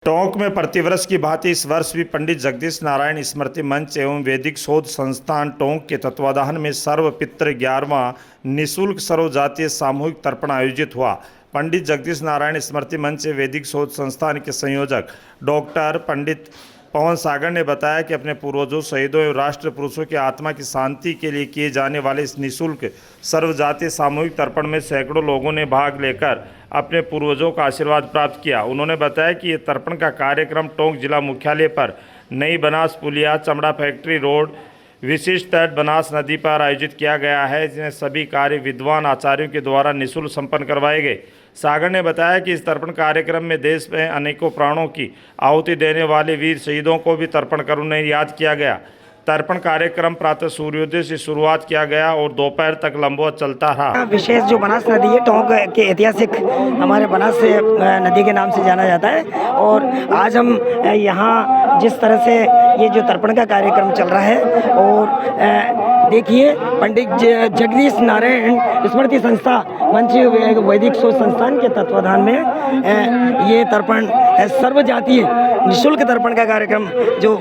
टोंक में प्रतिवर्ष की भांति इस वर्ष भी पंडित जगदीश नारायण स्मृति मंच एवं वैदिक शोध संस्थान टोंक के तत्वाधान में सर्वपित्र 11वां निःशुल्क सर्वजातीय सामूहिक तर्पण आयोजित हुआ। पंडित जगदीश नारायण स्मृति मंच एवं वैदिक शोध संस्थान के संयोजक डॉक्टर पंडित पवन सागर ने बताया कि अपने पूर्वजों, शहीदों एवं राष्ट्र पुरुषों की आत्मा की शांति के लिए किए जाने वाले इस निःशुल्क सर्वजातीय सामूहिक तर्पण में सैकड़ों लोगों ने भाग लेकर अपने पूर्वजों का आशीर्वाद प्राप्त किया। उन्होंने बताया कि ये तर्पण का कार्यक्रम टोंक जिला मुख्यालय पर नई बनास पुलिया, चमड़ा फैक्ट्री रोड, विशिष्ट तट बनास नदी पर आयोजित किया गया है, जिसमें सभी कार्य विद्वान आचार्यों के द्वारा निःशुल्क संपन्न करवाए गए। सागर ने बताया कि इस तर्पण कार्यक्रम में देश में अनेकों प्राणों की आहुति देने वाले वीर शहीदों को भी तर्पण कर उन्हें याद किया गया। तर्पण कार्यक्रम प्रातः सूर्योदय से शुरुआत किया गया और दोपहर तक लंबवत चलता रहा। विशेष जो बनास नदी है, टोंक के ऐतिहासिक हमारे बनास नदी के नाम से जाना जाता है, और आज हम यहाँ जिस तरह से ये जो तर्पण का कार्यक्रम चल रहा है, और देखिए पंडित जगदीश नारायण स्मृति संस्था मंच वैदिक शोध संस्थान के तत्वाधान में ये तर्पण सर्वजातीय निःशुल्क तर्पण का कार्यक्रम जो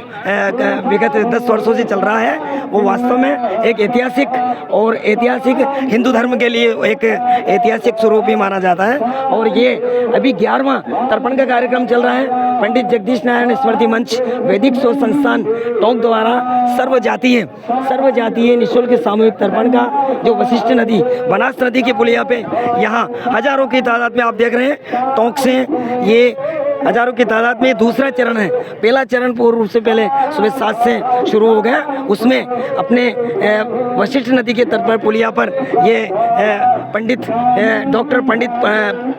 विगत 10 वर्षों से चल रहा है, वो वास्तव में एक ऐतिहासिक हिंदू धर्म के लिए एक ऐतिहासिक स्वरूप ही माना जाता है। और ये अभी 11वां तर्पण का कार्यक्रम चल रहा है। पंडित जगदीश नारायण स्मृति मंच वैदिक शोध संस्थान टोंक द्वारा सर्वजातीय निःशुल्क सामूहिक तर्पण का जो वशिष्ठ नदी, बनास नदी की पुलिया पे यहाँ हजारों की तादाद में आप देख रहे हैं, टोंक से ये हजारों की तादाद में दूसरा चरण है। पहला चरण पूर्ण रूप से पहले सुबह 7 से शुरू हो गया, उसमें अपने वशिष्ठ नदी के तट पर पुलिया पर ये डॉक्टर पंडित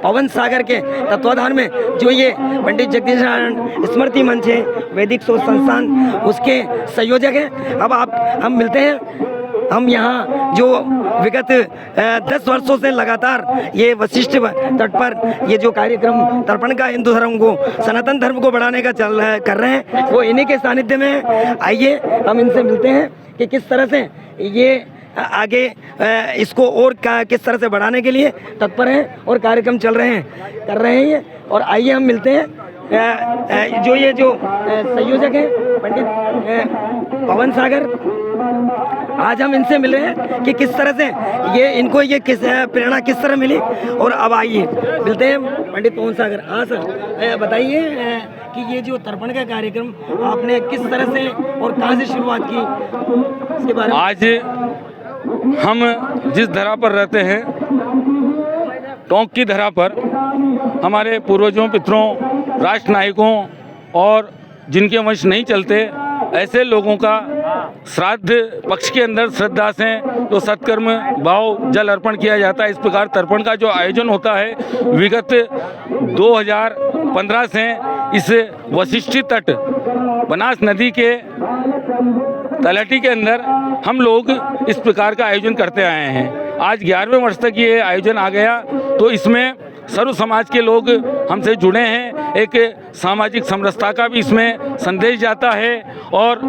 पवन सागर के तत्वाधान में जो ये पंडित जगदीश नारायण स्मृति मंच है वैदिक शोध संस्थान, उसके संयोजक हैं। अब हम मिलते हैं। हम यहाँ जो विगत 10 वर्षों से लगातार ये वशिष्ठ तट पर ये जो कार्यक्रम तर्पण का हिंदू धर्म को, सनातन धर्म को बढ़ाने का कर रहे हैं, वो इन्हीं के सानिध्य में। आइए हम इनसे मिलते हैं कि किस तरह से ये आगे इसको और किस तरह से बढ़ाने के लिए तत्पर हैं और कार्यक्रम कर रहे हैं ये। और आइए हम मिलते हैं जो संयोजक हैं पंडित पवन सागर। आज हम इनसे मिल रहे हैं कि किस तरह से इनको प्रेरणा किस तरह मिली। और अब आइए मिलते हैं पंडित पवन सागर। हाँ सर, बताइए कि ये जो तर्पण का कार्यक्रम आपने किस तरह से और कहाँ से शुरुआत की, इसके बारे में। आज हम जिस धरा पर रहते हैं, टोंक की धरा पर, हमारे पूर्वजों, पितरों, राष्ट्र नायकों और जिनके वंश नहीं चलते, ऐसे लोगों का श्राद्ध पक्ष के अंदर श्रद्धा से तो सत्कर्म भाव जल अर्पण किया जाता है। इस प्रकार तर्पण का जो आयोजन होता है, विगत 2015 से इस वशिष्ठी तट बनास नदी के तलहटी के अंदर हम लोग इस प्रकार का आयोजन करते आए हैं। आज 11वें वर्ष तक ये आयोजन आ गया, तो इसमें सर्व समाज के लोग हमसे जुड़े हैं। एक सामाजिक समरसता का भी इसमें संदेश जाता है, और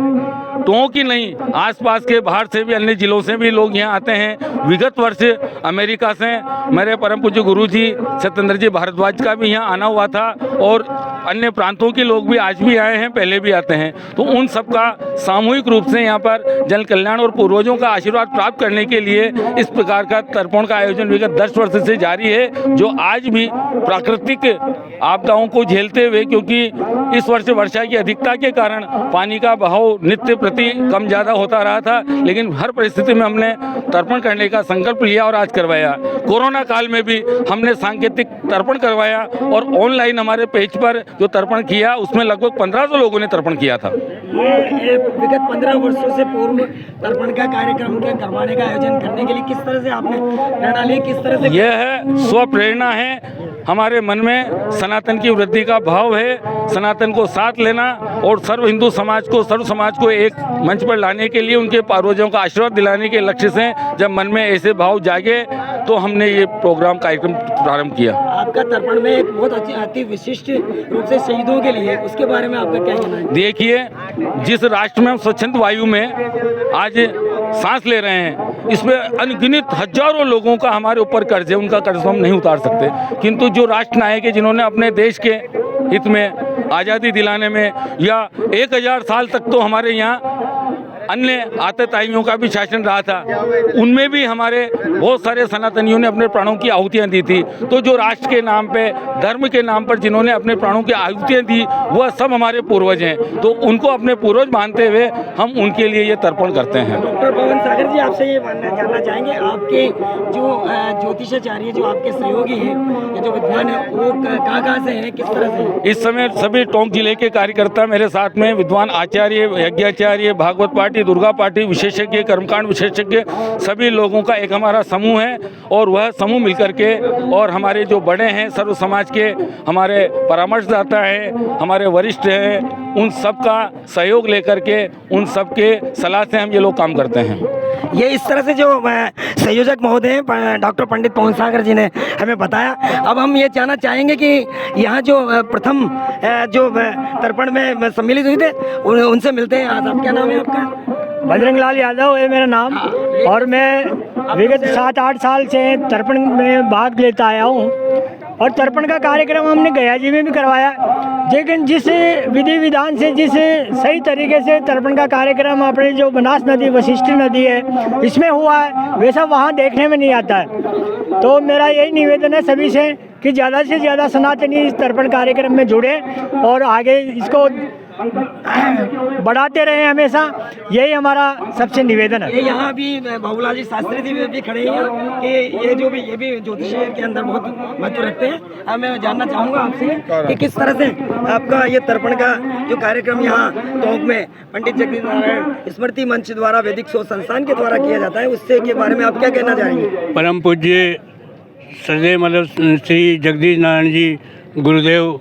टोंक ही नहीं, आसपास के बाहर से भी, अन्य जिलों से भी लोग यहाँ आते हैं। विगत वर्ष अमेरिका से मेरे परम पूज्य गुरु जी सत्येंद्र जी भारद्वाज का भी यहाँ आना हुआ था, और अन्य प्रांतों के लोग भी आज भी आए हैं, पहले भी आते हैं। तो उन सब का सामूहिक रूप से यहाँ पर जन कल्याण और पूर्वजों का आशीर्वाद प्राप्त करने के लिए इस प्रकार का तर्पण का आयोजन विगत 10 वर्ष से जारी है, जो आज भी प्राकृतिक आपदाओं को झेलते हुए, क्योंकि इस वर्ष वर्षा की अधिकता के कारण पानी का बहाव नित्य प्रति कम ज़्यादा होता रहा था, लेकिन हर परिस्थिति में हमने तर्पण करने का संकल्प लिया और आज करवाया। कोरोना काल में भी हमने सांकेतिक तर्पण करवाया, और ऑनलाइन हमारे पेज पर जो तर्पण किया, उसमें लगभग 1500 लोगों ने तर्पण किया था। ये विगत 15 वर्षों से पूर्व तर्पण का कार्यक्रम करवाने का आयोजन करने के लिए किस तरह से आपने प्रेरणा ली, किस तरह से? यह है स्व प्रेरणा है। हमारे मन में सनातन की वृद्धि का भाव है, सनातन को साथ लेना और सर्व समाज को एक मंच पर लाने के लिए, उनके पूर्वजों का आशीर्वाद दिलाने के लक्ष्य से जब मन में ऐसे भाव जागे, तो हमने ये प्रोग्राम कार्यक्रम प्रारंभ किया। आपका तर्पण में एक बहुत अति विशिष्ट रूप से शहीदों के लिए, उसके बारे में आपका क्या कहना है? देखिए, जिस राष्ट्र में हम स्वच्छंद वायु में आज सांस ले रहे हैं, इसमें अनगिनत हजारों लोगों का हमारे ऊपर कर्ज है, उनका कर्ज हम नहीं उतार सकते, किंतु जो राष्ट्र नायक है जिन्होंने अपने देश के हित में, आज़ादी दिलाने में, या 1000 साल तक तो हमारे यहाँ अन्य आतताइयों का भी शासन रहा था, उनमें भी हमारे बहुत सारे सनातनियों ने अपने प्राणों की आहुतियाँ दी थी। तो जो राष्ट्र के नाम पे, धर्म के नाम पर जिन्होंने अपने प्राणों की आहुतियाँ दी, वह सब हमारे पूर्वज हैं। तो उनको अपने पूर्वज मानते हुए हम उनके लिए ये तर्पण करते हैं। डॉक्टर पवन सागर जी, आपसे ये जानना चाहेंगे, आपके जो ज्योतिषाचार्य, जो आपके सहयोगी हैं, ये जो विद्वान है, वो कहाँ से हैं, किस तरह से? इस समय सभी टोंक जिले के कार्यकर्ता मेरे साथ में, विद्वान आचार्य, यज्ञाचार्य, भागवत पाठी, दुर्गा पाठी विशेषज्ञ, कर्मकांड विशेषज्ञ, सभी लोगों का एक हमारा समूह है। और वह समूह मिलकर के, और हमारे जो बड़े हैं सर्व समाज के, हमारे परामर्शदाता हैं, हमारे वरिष्ठ हैं, उन सब का सहयोग लेकर के, उन सब के सलाह से हम ये लोग काम करते हैं। ये इस तरह से जो संयोजक महोदय डॉक्टर पंडित पवन सागर जी ने हमें बताया। अब हम ये जानना चाहेंगे कि यहाँ जो प्रथम जो तर्पण में सम्मिलित हुए थे, उनसे मिलते हैं। आप, क्या नाम है आपका? बजरंग लाल यादव है मेरा नाम, और मैं विगत 7-8 साल से तर्पण में भाग लेता आया हूँ। और तर्पण का कार्यक्रम हमने गया जी में भी करवाया, लेकिन जिस विधि विधान से, जिस सही तरीके से तर्पण का कार्यक्रम अपने जो बनास नदी, वशिष्ठ नदी है, इसमें हुआ है, वैसा वहाँ देखने में नहीं आता है। तो मेरा यही निवेदन है सभी से कि ज़्यादा से ज़्यादा सनातनी इस तर्पण कार्यक्रम में जुड़े और आगे इसको बढ़ाते रहे हमेशा, यही हमारा सबसे निवेदन है। यहाँ अभी बाबूलाल जी शास्त्री जी भी खड़े हैं कि ये भी ज्योतिष के अंदर बहुत महत्व रखते हैं। अब मैं जानना चाहूँगा आपसे कि किस तरह से आपका ये तर्पण का जो कार्यक्रम यहाँ टोंक में पंडित जगदीश नारायण स्मृति मंच द्वारा, वैदिक शोध संस्थान के द्वारा किया जाता है, उससे के बारे में आप क्या कहना चाहेंगे? परम पूज्य सदैव मतलब श्री जगदीश नारायण जी गुरुदेव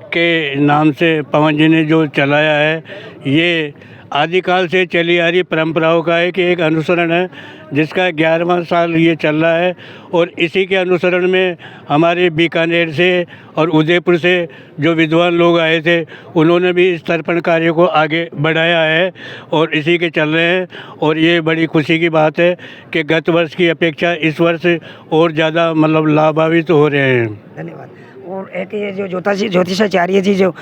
के नाम से पवन जी ने जो चलाया है, ये आदिकाल से चली आ रही परंपराओं का एक अनुसरण है, जिसका 11वां साल ये चल रहा है। और इसी के अनुसरण में हमारे बीकानेर से और उदयपुर से जो विद्वान लोग आए थे, उन्होंने भी इस तर्पण कार्य को आगे बढ़ाया है और इसी के चल रहे हैं। और ये बड़ी खुशी की बात है कि गत वर्ष की अपेक्षा इस वर्ष और ज़्यादा मतलब लाभान्वित हो रहे हैं। धन्यवाद। और एक ये जो ज्योतिषाचार्य जी जो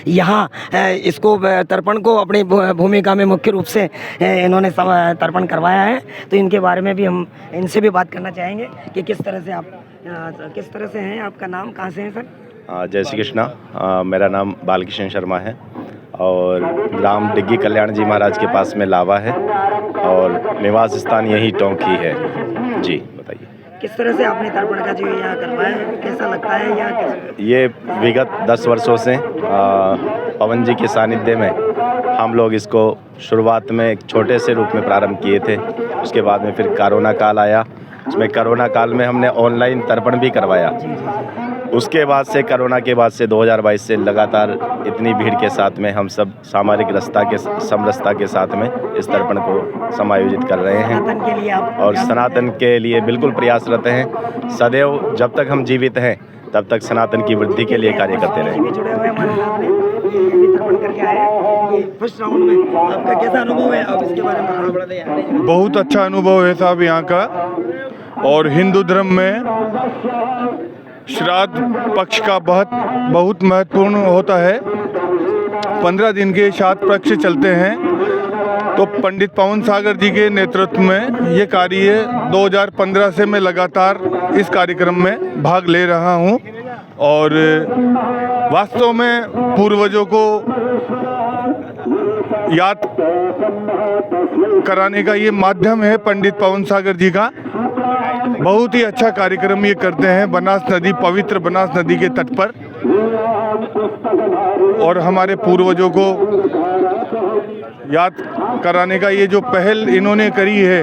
यहाँ इसको तर्पण को अपनी भूमिका में मुख्य रूप से इन्होंने तर्पण करवाया है, तो इनके बारे में भी हम इनसे भी बात करना चाहेंगे कि किस तरह से हैं, आपका नाम, कहाँ से हैं सर? जय श्री कृष्णा। मेरा नाम बालकिशन शर्मा है और ग्राम डिग्गी कल्याण जी महाराज के पास में लावा है और निवास स्थान यही टोंक ही है जी। बताइए किस तरह से आपने तर्पण का जो यहाँ करवाया है, कैसा लगता है यहाँ? ये विगत 10 वर्षों से पवन जी के सानिध्य में हम लोग इसको शुरुआत में एक छोटे से रूप में प्रारंभ किए थे। उसके बाद में फिर कोरोना काल आया, उसमें कोरोना काल में हमने ऑनलाइन तर्पण भी करवाया। उसके बाद से कोरोना के बाद से 2022 से लगातार इतनी भीड़ के साथ में हम सब सामाजिक समरसता के साथ में इस तर्पण को समायोजित कर रहे हैं और सनातन के लिए बिल्कुल प्रयासरत हैं। सदैव जब तक हम जीवित हैं तब तक सनातन की वृद्धि के लिए कार्य करते रहेंगे। फर्स्ट राउंड में आपका कैसा अनुभव है? अब इसके बारे में बहुत अच्छा अनुभव है साहब यहाँ का। और हिंदू धर्म में श्राद्ध पक्ष का बहुत महत्वपूर्ण होता है। 15 दिन के श्राद्ध पक्ष चलते हैं। तो पंडित पवन सागर जी के नेतृत्व में ये कार्य 2015 से मैं लगातार इस कार्यक्रम में भाग ले रहा हूँ और वास्तव में पूर्वजों को याद कराने का ये माध्यम है पंडित पवन सागर जी का। बहुत ही अच्छा कार्यक्रम ये करते हैं बनास नदी, पवित्र बनास नदी के तट पर, और हमारे पूर्वजों को याद कराने का ये जो पहल इन्होंने करी है,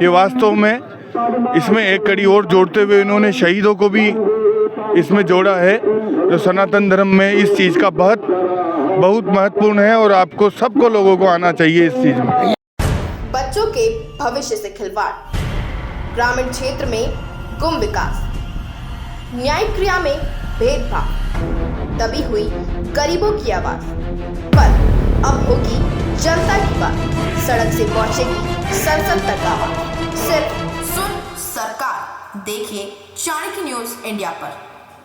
ये वास्तव में इसमें एक कड़ी और जोड़ते हुए इन्होंने शहीदों को भी इसमें जोड़ा है, जो सनातन धर्म में इस चीज़ का बहुत महत्वपूर्ण है और आपको सबको लोगों को आना चाहिए इस चीज़ में। बच्चों के भविष्य से खिलवाड़, ग्रामीण क्षेत्र में गुम विकास, न्यायिक क्रिया में भेदभाव, दबी हुई गरीबों की आवाज, पर अब होगी जनता की बात। सड़क से पहुंचेगी संसद तक आवाज। सिर्फ सुन सरकार। देखिए चाणक्य न्यूज इंडिया पर।